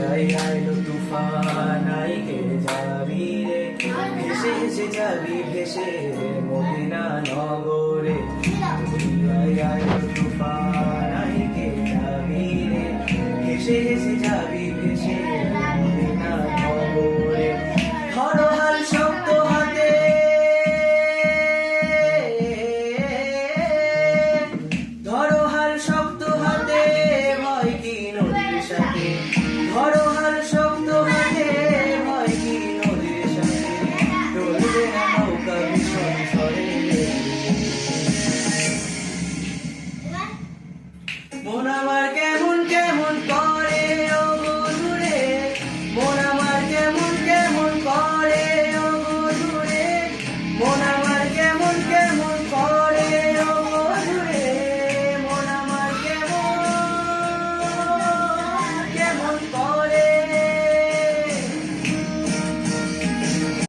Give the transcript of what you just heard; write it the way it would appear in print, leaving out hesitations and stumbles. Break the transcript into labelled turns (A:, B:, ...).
A: আইলো তুফান আইকে যাবি রে, ভেসে ভেসে যাবি ভেসে মদিনা নগরে। আইলো